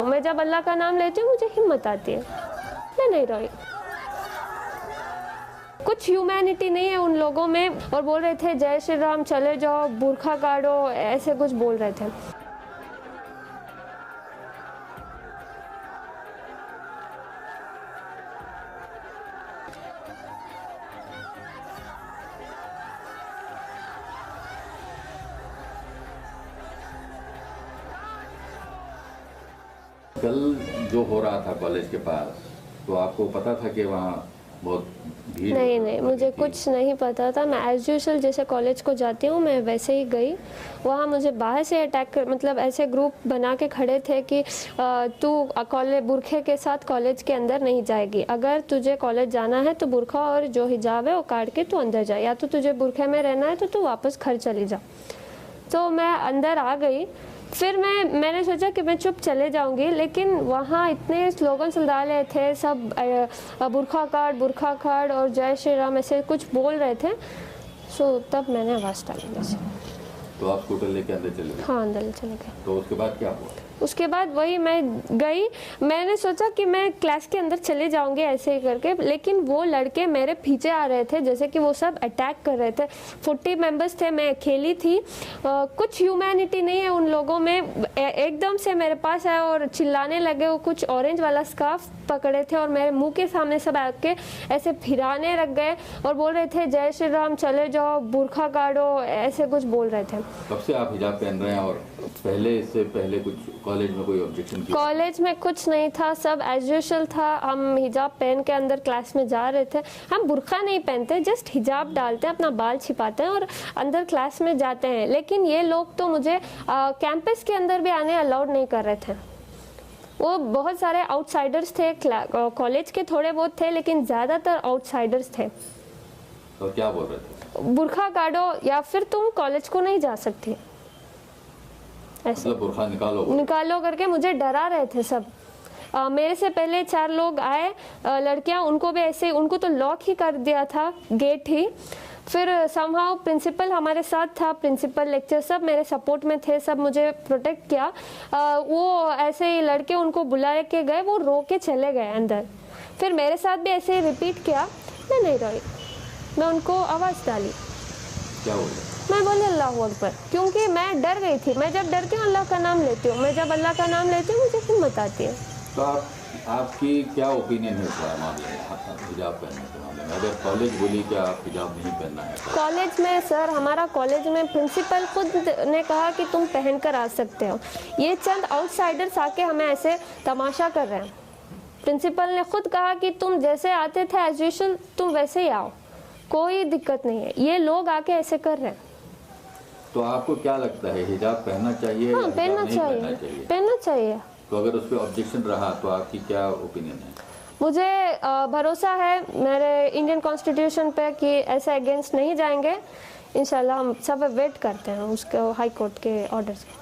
मैं जब अल्लाह का नाम लेती हूँ मुझे हिम्मत आती है, मैं नहीं रोई। कुछ ह्यूमैनिटी नहीं है उन लोगों में। और बोल रहे थे जय श्री राम, चले जाओ, बुरखा काटो, ऐसे कुछ बोल रहे थे। कल जो हो रहा था कॉलेज के पास, तो आपको पता था कि वहाँ बहुत भीड़? नहीं, मुझे कुछ नहीं पता था। मैं एज यूजुअल जैसे कॉलेज को जाती हूँ मैं वैसे ही गई। वहाँ मुझे बाहर से अटैक कर, मतलब ऐसे ग्रुप बना के खड़े थे कि तू कॉलेज बुरखे के साथ कॉलेज के अंदर नहीं जाएगी, अगर तुझे कॉलेज जाना है तो बुरखा और जो हिजाब है वो काट के तू अंदर जा, या तो तुझे बुरखे में रहना है तो तू वापस घर चली जा। तो मैं अंदर आ गई। फिर मैंने सोचा कि मैं चुप चले जाऊंगी, लेकिन वहाँ इतने स्लोगन सुलझा रहे थे सब, बुरखा काट और जय श्री राम ऐसे कुछ बोल रहे थे। सो तब मैंने आवाज़ डाली जैसे। तो आप स्कूटर लेके अंदर चले गए? हाँ, अंदर चले गए। तो उसके बाद क्या हुआ? उसके बाद वही मैं गई, मैंने सोचा कि मैं क्लास के अंदर चले जाऊंगी ऐसे ही करके, लेकिन वो लड़के मेरे पीछे आ रहे थे, जैसे कि वो सब अटैक कर रहे थे। 40 मेंबर्स थे, मैं अकेली थी। कुछ ह्यूमैनिटी नहीं है उन लोगों में। एकदम से मेरे पास आए और चिल्लाने लगे। वो कुछ ऑरेंज वाला स्कार्फ पकड़े थे और मेरे मुंह के सामने सब आके ऐसे फिराने लग गए और बोल रहे थे जय श्री राम, चले जाओ, बुरखा काटो, ऐसे कुछ बोल रहे थे। कब से आप हिजाब पहन रहे हैं? और इससे पहले कुछ कॉलेज में कोई ऑब्जेक्शन किया? कॉलेज में कुछ नहीं था, सब एज यूजुअल था। हम हिजाब पहन के अंदर क्लास में जा रहे थे। हम बुरखा नहीं पहनते, जस्ट हिजाब डालते हैं, अपना बाल छिपाते हैं और अंदर क्लास में जाते हैं। लेकिन ये लोग तो मुझे कैंपस के अंदर भी आने अलाउड नहीं कर रहे थे। वो बहुत सारे आउटसाइडर्स थे, कॉलेज के थोड़े बहुत थे, लेकिन ज़्यादातर आउटसाइडर्स थे। तो क्या बोल रहे थे? बुरखा काटो या फिर तुम कॉलेज को नहीं जा सकती, ऐसे मतलब बुरखा निकालो करके मुझे डरा रहे थे सब। मेरे से पहले 4 लोग आए, लड़कियां, उनको भी ऐसे, उनको तो लॉक ही कर दिया था, गेट ही। फिर समहाउ प्रिंसिपल हमारे साथ था, प्रिंसिपल, लेक्चर सब मेरे सपोर्ट में थे, सब मुझे प्रोटेक्ट किया। वो ऐसे ही लड़के उनको बुला के गए, वो रो के चले गए अंदर। फिर मेरे साथ भी ऐसे ही रिपीट किया, मैं नहीं रोई, मैं उनको आवाज़ डाली। क्या बोले? मैं बोली अल्लाह अकबर, क्योंकि मैं डर गई थी। मैं जब डरती हूँ अल्लाह का नाम लेती हूँ, मैं जब अल्लाह का नाम लेती हूँ मुझे हिम्मत आती है। तो आपकी क्या ओपिनियन है इस मामले में, हिजाब पहनने के मामले में? अगर कॉलेज बोली कि आप हिजाब नहीं पहनना है? कॉलेज में सर, हमारा कॉलेज में प्रिंसिपल खुद ने कहा कि तुम पहन कर आ सकते हो। ये चंद आउटसाइडर्स आके हमें ऐसे तमाशा कर रहे हैं। प्रिंसिपल ने खुद कहा कि तुम जैसे आते थे एज यूजुअल तुम वैसे ही आओ, कोई दिक्कत नहीं है। ये लोग आके ऐसे कर रहे हैं। तो आपको क्या लगता है, हिजाब पहनना चाहिए? हाँ, पहनना चाहिए। तो अगर उस पर ऑब्जेक्शन रहा तो आपकी क्या ओपिनियन है? मुझे भरोसा है मेरे इंडियन कॉन्स्टिट्यूशन पे कि ऐसे अगेंस्ट नहीं जाएंगे। इंशाल्लाह हम सब वेट करते हैं उसके हाई कोर्ट के ऑर्डर्स के।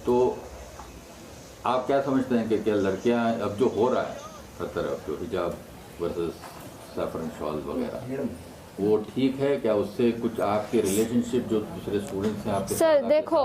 तो आप क्या समझते हैं कि क्या लड़कियां, अब जो हो रहा है हर तरफ, जो हिजाब वर्सेस सैफरन शॉल वगैरह, वो ठीक है क्या? उससे कुछ आपके रिलेशनशिप जो दूसरे स्टूडेंट्स हैं आपके सर देखो,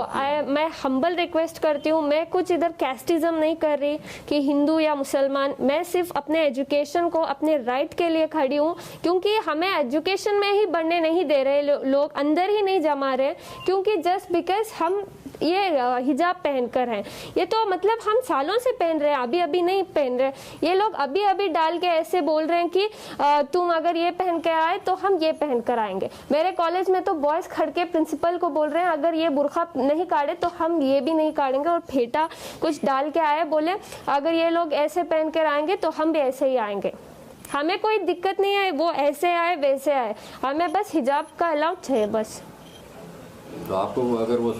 मैं हम्बल रिक्वेस्ट करती हूँ, मैं कुछ इधर कैस्टिज्म नहीं कर रही कि हिंदू या मुसलमान। मैं सिर्फ अपने एजुकेशन को, अपने राइट के लिए खड़ी हूँ, क्योंकि हमें एजुकेशन में ही बढ़ने नहीं दे रहे लोग, अंदर ही नहीं जमा रहे, क्योंकि जस्ट बिकॉज हम ये हिजाब पहनकर हैं। ये तो मतलब हम सालों से पहन रहे हैं, अभी अभी नहीं पहन रहे। ये लोग अभी अभी डाल के ऐसे बोल रहे हैं कि तुम अगर ये पहन के आए तो हम ये पहन कर आएंगे। मेरे कॉलेज में तो बॉयज खड़ के प्रिंसिपल को बोल रहे हैं अगर ये बुरखा नहीं काटे तो हम ये भी नहीं काटेंगे, और फेटा कुछ डाल के आए, बोले अगर ये लोग ऐसे पहन कर आएंगे तो हम भी ऐसे ही आएंगे। हमें कोई दिक्कत नहीं है, वो ऐसे आए वैसे आए, हमें बस हिजाब का अलाउड चाहिए बस। तो आपको अगर वो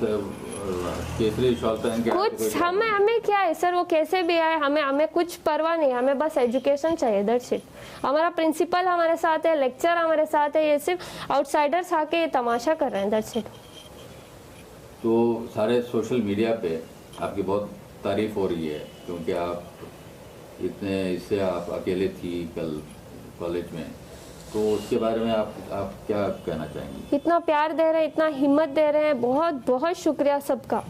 केसरी शॉल पहन के कुछ हमें क्या है सर, वो कैसे भी आए, हमें कुछ परवाह नहीं, हमें बस एजुकेशन चाहिए, दैट्स इट। हमारा प्रिंसिपल हमारे साथ है, लेक्चर हमारे साथ है, ये सिर्फ आउटसाइडर्स आके तमाशा कर रहे हैं, दैट्स इट। तो सारे सोशल मीडिया पे आपकी बहुत तारीफ हो रही है, क्योंकि आप इससे आप अकेले थी कल कॉलेज में, तो उसके बारे में आप क्या कहना चाहेंगे? इतना प्यार दे रहे हैं, इतना हिम्मत दे रहे हैं, बहुत बहुत शुक्रिया सबका।